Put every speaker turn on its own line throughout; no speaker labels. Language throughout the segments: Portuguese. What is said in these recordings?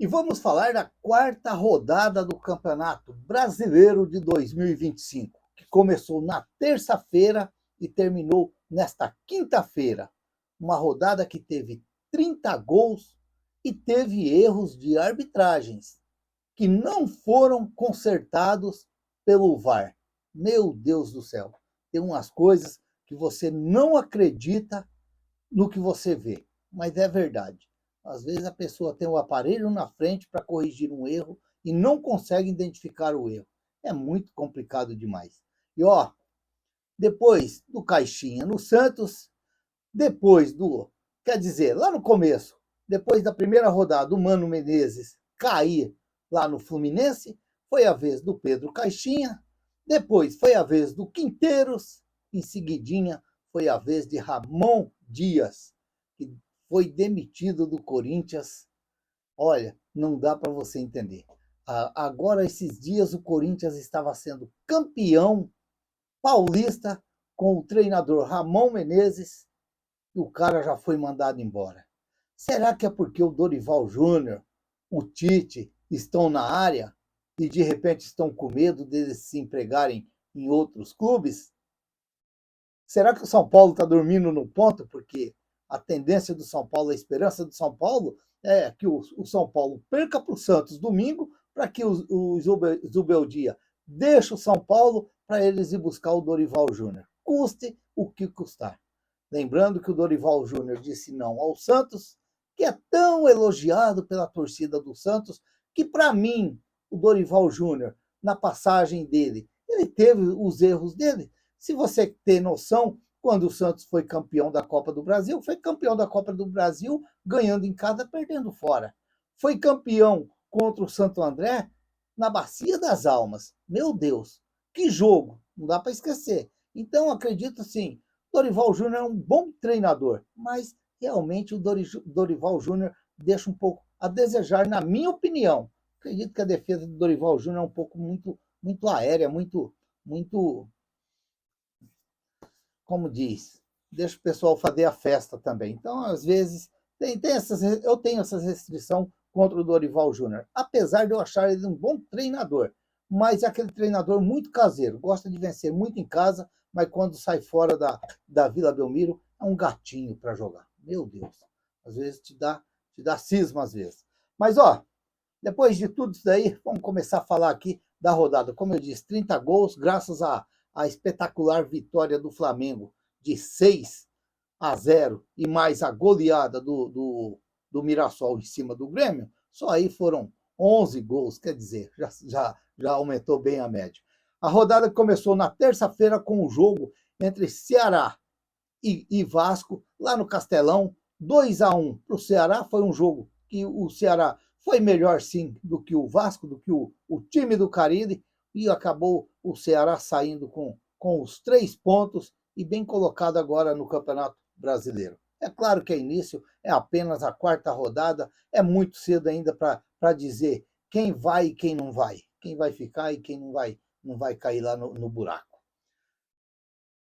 E vamos falar da quarta rodada do Campeonato Brasileiro de 2025, que começou na terça-feira e terminou nesta quinta-feira. Uma rodada que teve 30 gols e teve erros de arbitragens, que não foram consertados pelo VAR. Meu Deus do céu, tem umas coisas que você não acredita no que você vê, mas é verdade. Às vezes a pessoa tem o aparelho na frente para corrigir um erro e não consegue identificar o erro. É muito complicado demais. E depois do Caixinha no Santos, quer dizer, lá no começo, depois da primeira rodada, o Mano Menezes cair lá no Fluminense, foi a vez do Pedro Caixinha, depois foi a vez do Quinteiros, em seguidinha foi a vez de Ramon Dias, que foi demitido do Corinthians. Olha, não dá para você entender. Agora, esses dias, o Corinthians estava sendo campeão paulista com o treinador Ramon Menezes e o cara já foi mandado embora. Será que é porque o Dorival Júnior, o Tite, estão na área e de repente estão com medo deles se empregarem em outros clubes? Será que o São Paulo está dormindo no ponto? Porque a tendência do São Paulo, a esperança do São Paulo é que o São Paulo perca para o Santos domingo, para que o Zubeldia deixe o São Paulo para eles ir buscar o Dorival Júnior. Custe o que custar. Lembrando que o Dorival Júnior disse não ao Santos, que é tão elogiado pela torcida do Santos, que para mim, o Dorival Júnior, na passagem dele, ele teve os erros dele. Se você tem noção, quando o Santos foi campeão da Copa do Brasil, foi campeão da Copa do Brasil ganhando em casa, perdendo fora. Foi campeão contra o Santo André na Bacia das Almas. Meu Deus, que jogo! Não dá para esquecer. Então, acredito sim, Dorival Júnior é um bom treinador, mas realmente o Dorival Júnior deixa um pouco a desejar, na minha opinião. Acredito que a defesa do Dorival Júnior é um pouco muito aérea, muito, como diz, deixa o pessoal fazer a festa também. Então, às vezes, eu tenho essa restrição contra o Dorival Júnior, apesar de eu achar ele um bom treinador, mas é aquele treinador muito caseiro, gosta de vencer muito em casa, mas quando sai fora da Vila Belmiro, é um gatinho para jogar. Meu Deus, às vezes te dá cisma, às vezes. Mas, depois de tudo isso daí, vamos começar a falar aqui da rodada. Como eu disse, 30 gols, graças à espetacular vitória do Flamengo de 6-0 e mais a goleada do Mirassol em cima do Grêmio, só aí foram 11 gols, quer dizer, já aumentou bem a média. A rodada começou na terça-feira com o jogo entre Ceará e Vasco, lá no Castelão, 2-1 para o Ceará. Foi um jogo que o Ceará foi melhor, sim, do que o Vasco, do que o time do Carille, e acabou o Ceará saindo com os 3 pontos e bem colocado agora no Campeonato Brasileiro. É claro que é início, é apenas a quarta rodada, é muito cedo ainda para dizer quem vai e quem não vai, quem vai ficar e quem não vai cair lá no buraco.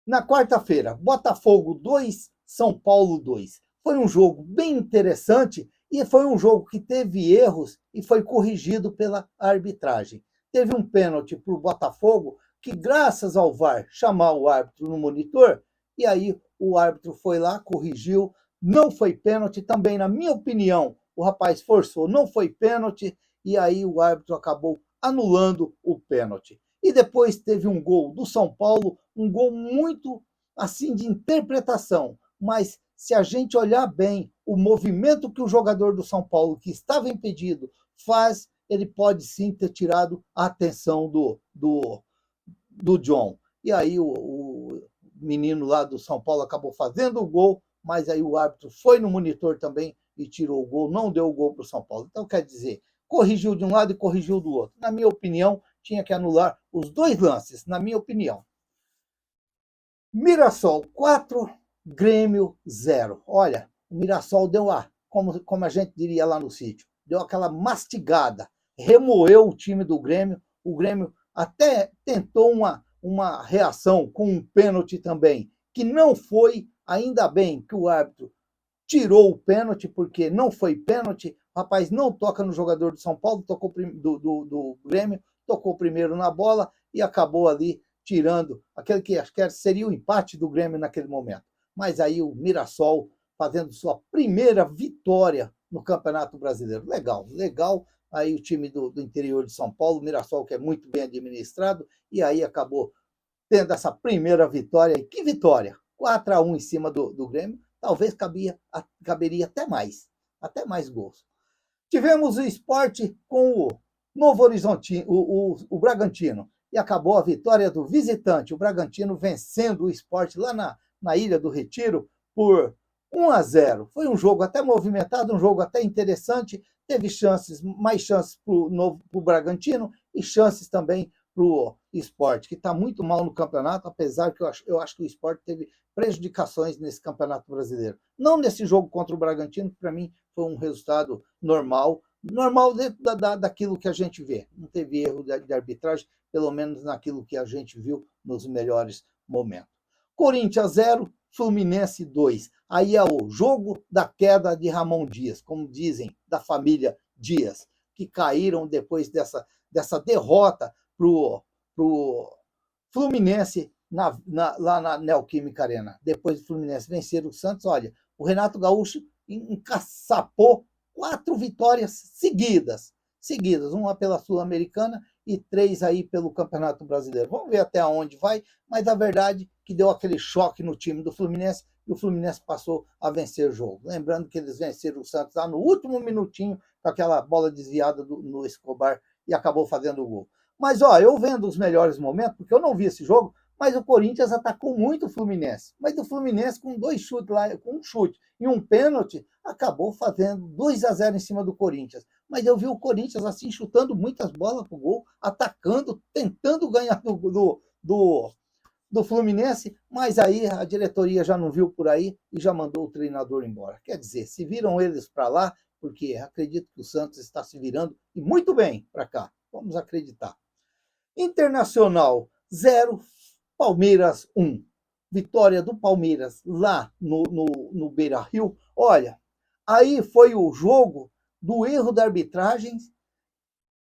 Na quarta-feira, Botafogo 2, São Paulo 2. Foi um jogo bem interessante e foi um jogo que teve erros e foi corrigido pela arbitragem. Teve um pênalti para o Botafogo que, graças ao VAR chamar o árbitro no monitor, e aí o árbitro foi lá, corrigiu, não foi pênalti. Também, na minha opinião, o rapaz forçou, não foi pênalti, e aí o árbitro acabou anulando o pênalti. E depois teve um gol do São Paulo, um gol muito assim de interpretação, mas se a gente olhar bem o movimento que o jogador do São Paulo, que estava impedido, faz, ele pode sim ter tirado a atenção do John. E aí o menino lá do São Paulo acabou fazendo o gol, mas aí o árbitro foi no monitor também e tirou o gol, não deu o gol para o São Paulo. Então, quer dizer, corrigiu de um lado e corrigiu do outro. Na minha opinião, tinha que anular os 2 lances, na minha opinião. Mirassol 4, Grêmio 0. Olha, o Mirassol deu como a gente diria lá no sítio, deu aquela mastigada, remoeu o time do Grêmio. O Grêmio até tentou uma reação com um pênalti também, que não foi, ainda bem que o árbitro tirou o pênalti, porque não foi pênalti, O rapaz não toca no jogador do São Paulo, tocou do Grêmio, tocou primeiro na bola e acabou ali tirando aquele que acho que seria o empate do Grêmio naquele momento. Mas aí o Mirassol fazendo sua primeira vitória no Campeonato Brasileiro. Legal, legal. Aí o time do interior de São Paulo, o Mirassol, que é muito bem administrado, e aí acabou tendo essa primeira vitória. E que vitória! 4-1 em cima do Grêmio. Talvez caberia até mais gols. Tivemos o Sport com o Novo Horizontino, o Bragantino, e acabou a vitória do visitante, o Bragantino vencendo o Sport lá na Ilha do Retiro por 1-0. Foi um jogo até movimentado, um jogo até interessante, teve mais chances para o Bragantino e chances também para o Sport, que está muito mal no campeonato, apesar que eu acho que o Sport teve prejudicações nesse Campeonato Brasileiro. Não nesse jogo contra o Bragantino, que para mim foi um resultado normal dentro daquilo que a gente vê. Não teve erro de arbitragem, pelo menos naquilo que a gente viu nos melhores momentos. Corinthians 0, Fluminense 2. Aí é o jogo da queda de Ramon Dias, como dizem, da família Dias, que caíram depois dessa derrota para o Fluminense lá na Neoquímica Arena. Depois do Fluminense vencer o Santos, olha, o Renato Gaúcho encaçapou 4 vitórias seguidas, uma pela Sul-Americana e 3 aí pelo Campeonato Brasileiro. Vamos ver até onde vai, mas a verdade é que deu aquele choque no time do Fluminense e o Fluminense passou a vencer o jogo. Lembrando que eles venceram o Santos lá no último minutinho com aquela bola desviada no Escobar e acabou fazendo o gol. Mas, eu vendo os melhores momentos, porque eu não vi esse jogo, mas o Corinthians atacou muito o Fluminense. Mas o Fluminense, com 2 chutes lá, com um chute e um pênalti, acabou fazendo 2-0 em cima do Corinthians. Mas eu vi o Corinthians assim, chutando muitas bolas para o gol, atacando, tentando ganhar do Fluminense, mas aí a diretoria já não viu por aí e já mandou o treinador embora. Quer dizer, se viram eles para lá, porque acredito que o Santos está se virando, e muito bem para cá. Vamos acreditar. Internacional 0, Palmeiras 1. Vitória do Palmeiras lá no Beira-Rio. Olha, aí foi o jogo do erro da arbitragem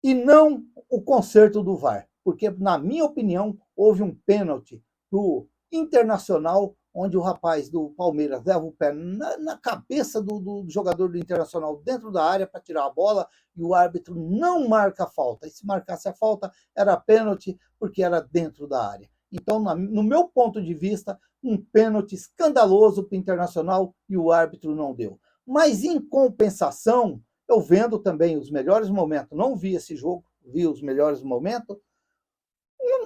e não o conserto do VAR. Porque, na minha opinião, houve um pênalti para o Internacional, onde o rapaz do Palmeiras leva o pé na cabeça do jogador do Internacional dentro da área para tirar a bola e o árbitro não marca a falta. E se marcasse a falta, era pênalti, porque era dentro da área. Então, no meu ponto de vista, um pênalti escandaloso para o Internacional e o árbitro não deu. Mas, em compensação, eu vendo também os melhores momentos, não vi esse jogo, vi os melhores momentos,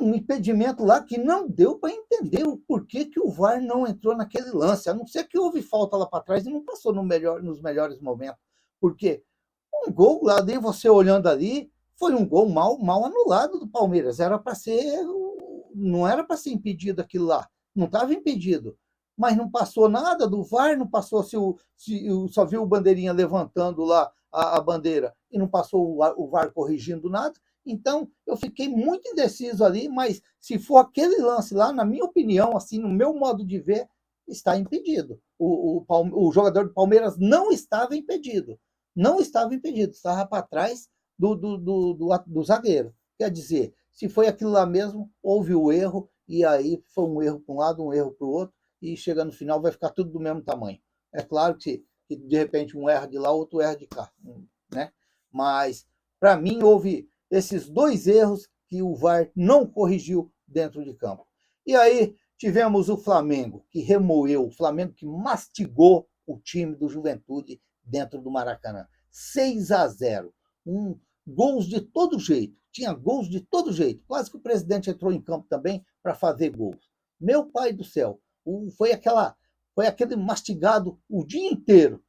um impedimento lá que não deu para entender o porquê que o VAR não entrou naquele lance, a não ser que houve falta lá para trás e não passou nos melhores momentos. Porque um gol lá, daí você olhando ali, foi um gol mal anulado do Palmeiras. Não era para ser impedido aquilo lá. Não estava impedido. Mas não passou nada do VAR, não passou só viu o bandeirinha levantando lá a bandeira e não passou o VAR corrigindo nada. Então, eu fiquei muito indeciso ali, mas se for aquele lance lá, na minha opinião, assim, no meu modo de ver, está impedido. O jogador do Palmeiras não estava impedido. Não estava impedido, estava para trás do zagueiro. Quer dizer, se foi aquilo lá mesmo, houve o erro, e aí foi um erro para um lado, um erro para o outro, e chega no final vai ficar tudo do mesmo tamanho. É claro que de repente um erra de lá, outro erra de cá, né? Mas, para mim, houve esses 2 erros que o VAR não corrigiu dentro de campo. E aí tivemos o Flamengo, que remoeu, o Flamengo que mastigou o time do Juventude dentro do Maracanã. 6-0. Gols de todo jeito. Tinha gols de todo jeito. Quase que o presidente entrou em campo também para fazer gols. Meu pai do céu. Foi aquele mastigado o dia inteiro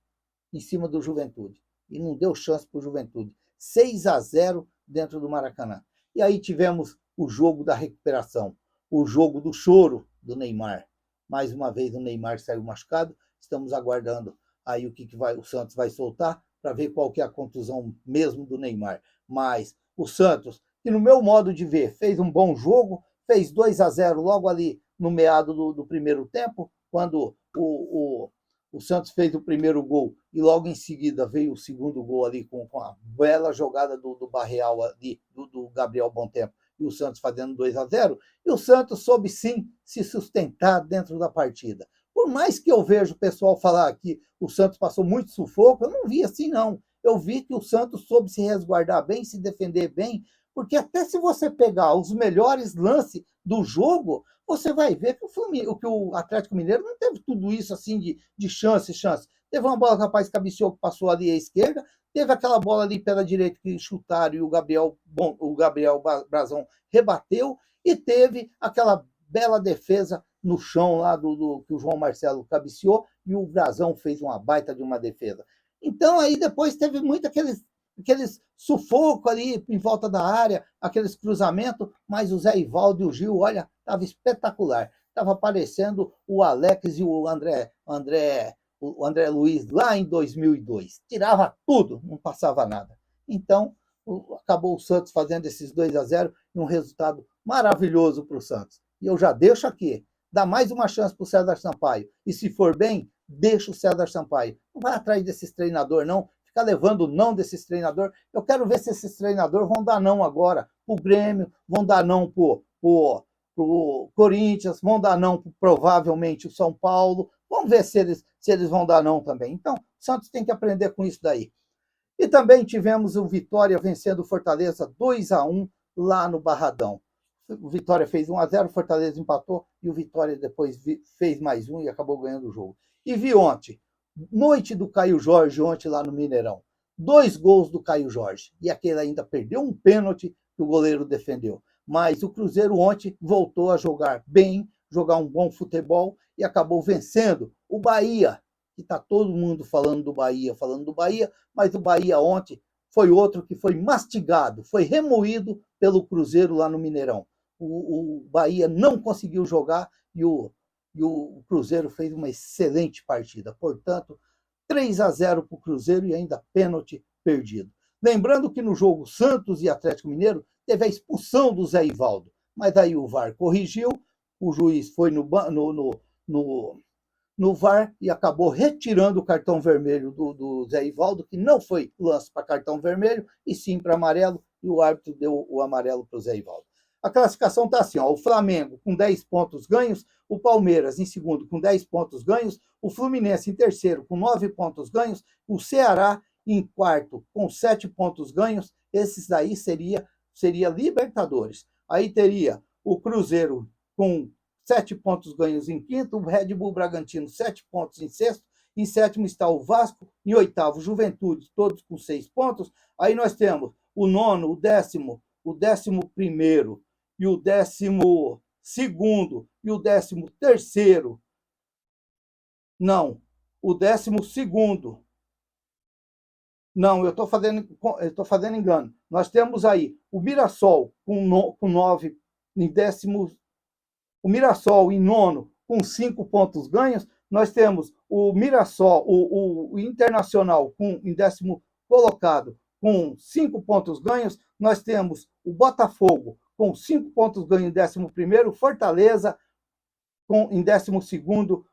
em cima do Juventude. E não deu chance para o Juventude. 6-0 dentro do Maracanã. E aí tivemos o jogo da recuperação, o jogo do choro do Neymar. Mais uma vez o Neymar saiu machucado, estamos aguardando aí o Santos vai soltar para ver qual que é a contusão mesmo do Neymar. Mas o Santos, que no meu modo de ver, fez um bom jogo, fez 2-0 logo ali no meado do primeiro tempo, quando o o Santos fez o primeiro gol e logo em seguida veio o segundo gol ali com a bela jogada do Barreal ali, do Gabriel Bontempo, e o Santos fazendo 2-0, e o Santos soube sim se sustentar dentro da partida. Por mais que eu veja o pessoal falar que o Santos passou muito sufoco, eu não vi assim não. Eu vi que o Santos soube se resguardar bem, se defender bem, porque até se você pegar os melhores lances do jogo, você vai ver que o Atlético Mineiro não teve tudo isso assim de chance. Teve uma bola capaz que cabeceou, que passou ali à esquerda, teve aquela bola ali pela direita que chutaram e o Gabriel Brazão rebateu, e teve aquela bela defesa no chão lá que o João Marcelo cabeceou e o Brazão fez uma baita de uma defesa. Então aí depois teve muito aqueles sufoco ali em volta da área, aqueles cruzamentos, mas o Zé Ivaldo e o Gil, olha, estava espetacular. Estava parecendo o Alex e o André Luiz lá em 2002. Tirava tudo, não passava nada. Então, acabou o Santos fazendo esses 2-0 e um resultado maravilhoso para o Santos. E eu já deixo aqui, dá mais uma chance para o César Sampaio. E se for bem, deixa o César Sampaio. Não vai atrás desses treinadores, não. Ficar levando não desses treinadores. Eu quero ver se esses treinadores vão dar não agora para o Grêmio, vão dar não para o Corinthians, vão dar não provavelmente o São Paulo. Vamos ver se eles vão dar não também. Então, o Santos tem que aprender com isso daí. E também tivemos o Vitória vencendo o Fortaleza 2-1 lá no Barradão. O Vitória fez 1-0, o Fortaleza empatou e o Vitória depois fez mais um e acabou ganhando o jogo. E vi ontem, noite do Caio Jorge, ontem lá no Mineirão. 2 gols do Caio Jorge. E aquele ainda perdeu um pênalti que o goleiro defendeu. Mas o Cruzeiro ontem voltou a jogar bem, jogar um bom futebol e acabou vencendo o Bahia, que está todo mundo falando do Bahia, mas o Bahia ontem foi outro que foi mastigado, foi remoído pelo Cruzeiro lá no Mineirão. O Bahia não conseguiu jogar e o Cruzeiro fez uma excelente partida. Portanto, 3-0 para o Cruzeiro e ainda pênalti perdido. Lembrando que no jogo Santos e Atlético Mineiro teve a expulsão do Zé Ivaldo, mas aí o VAR corrigiu, o juiz foi no VAR e acabou retirando o cartão vermelho do Zé Ivaldo, que não foi lance para cartão vermelho, e sim para amarelo, e o árbitro deu o amarelo para o Zé Ivaldo. A classificação está assim, ó, o Flamengo com 10 pontos ganhos, o Palmeiras em segundo com 10 pontos ganhos, o Fluminense em terceiro com 9 pontos ganhos, o Ceará em quarto com 7 pontos ganhos, esses daí seria Libertadores. Aí teria o Cruzeiro com 7 pontos ganhos em quinto, o Red Bull Bragantino 7 pontos em sexto, em sétimo está o Vasco, em oitavo Juventude, todos com 6 pontos. Aí nós temos o nono, o 11º e o 12º e o 13º. Não, o 12º. Não, eu estou fazendo engano. Nós temos aí o Mirassol com 9 em décimo. O Mirassol em nono com 5 pontos ganhos. Nós temos o Mirassol, o Internacional em décimo colocado com 5 pontos ganhos. Nós temos o Botafogo com 5 pontos ganhos em 11º, Fortaleza em 12º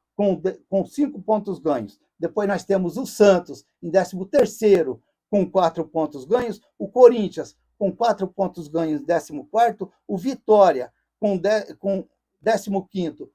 com 5 pontos ganhos. Depois nós temos o Santos em 13º com 4 pontos ganhos, o Corinthians com 4 pontos ganhos em 14º, o Vitória com 15º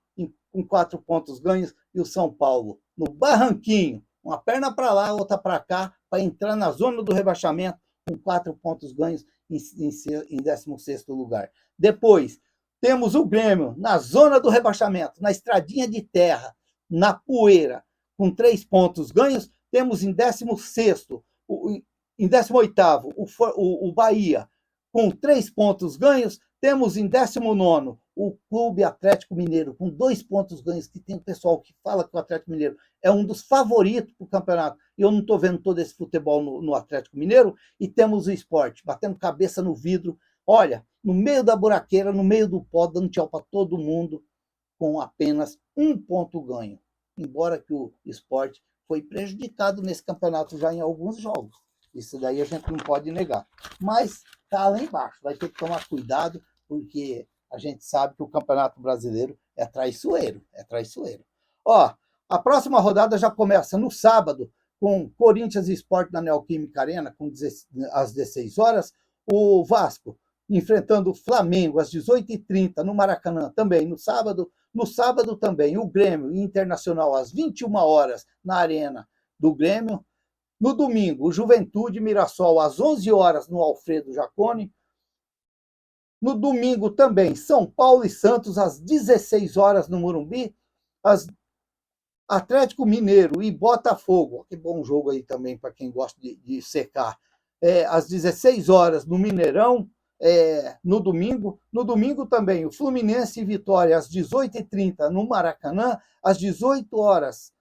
com 4 pontos ganhos e o São Paulo no Barranquinho, uma perna para lá, outra para cá, para entrar na zona do rebaixamento com 4 pontos ganhos em 16º lugar. Depois, temos o Grêmio na zona do rebaixamento, na estradinha de terra, na poeira, com 3 pontos ganhos. Temos em 16º, em 18º, o Bahia, com 3 pontos ganhos. Temos em 19º o Clube Atlético Mineiro, com 2 pontos ganhos, que tem o pessoal que fala que o Atlético Mineiro é um dos favoritos para o campeonato. E eu não estou vendo todo esse futebol no Atlético Mineiro. E temos o Sport, batendo cabeça no vidro. Olha, no meio da buraqueira, no meio do pó, dando tchau para todo mundo, com apenas 1 ponto ganho. Embora que o Sport foi prejudicado nesse campeonato já em alguns jogos. Isso daí a gente não pode negar. Mas está lá embaixo, vai ter que tomar cuidado, porque a gente sabe que o Campeonato Brasileiro é traiçoeiro, é traiçoeiro. Ó, A próxima rodada já começa no sábado, com Corinthians e Sport na Neoquímica Arena, às 16 horas. O Vasco enfrentando o Flamengo às 18h30 no Maracanã, também no sábado. No sábado também o Grêmio e Internacional às 21 horas na Arena do Grêmio. No domingo, o Juventude e Mirassol às 11 horas no Alfredo Jaconi. No domingo também, São Paulo e Santos às 16 horas no Morumbi. Atlético Mineiro e Botafogo, que bom jogo aí também para quem gosta de secar, às 16 horas no Mineirão, no domingo. No domingo também, o Fluminense e Vitória às 18h30 no Maracanã, às 18h30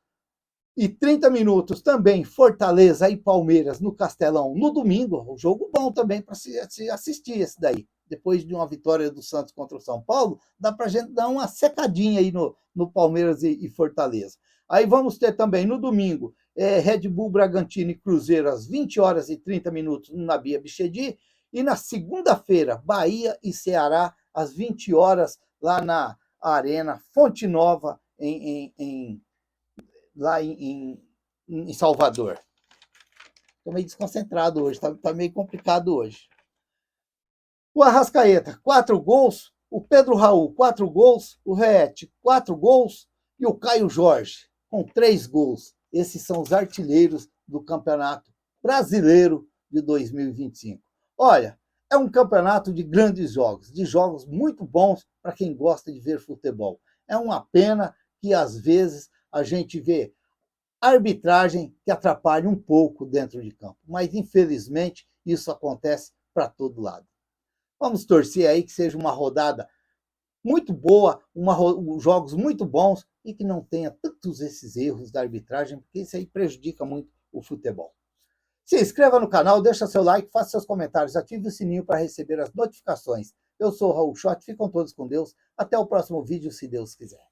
também, Fortaleza e Palmeiras no Castelão no domingo. Um jogo bom também para se assistir esse daí. Depois de uma vitória do Santos contra o São Paulo, dá para a gente dar uma secadinha aí no Palmeiras e Fortaleza. Aí vamos ter também no domingo Red Bull Bragantino e Cruzeiro às 20h30 na Bia Bichedi. E na segunda-feira, Bahia e Ceará às 20 horas lá na Arena Fonte Nova, lá em Salvador. Estou meio desconcentrado hoje, está meio complicado hoje. O Arrascaeta, 4 gols. O Pedro Raul, 4 gols. O Reete, 4 gols. E o Caio Jorge, com 3 gols. Esses são os artilheiros do Campeonato Brasileiro de 2025. Olha, é um campeonato de grandes jogos, de jogos muito bons para quem gosta de ver futebol. É uma pena que, às vezes, a gente vê arbitragem que atrapalha um pouco dentro de campo. Mas, infelizmente, isso acontece para todo lado. Vamos torcer aí que seja uma rodada muito boa, jogos muito bons e que não tenha tantos esses erros da arbitragem, porque isso aí prejudica muito o futebol. Se inscreva no canal, deixa seu like, faça seus comentários, ative o sininho para receber as notificações. Eu sou o Raul Schott, ficam todos com Deus. Até o próximo vídeo, se Deus quiser.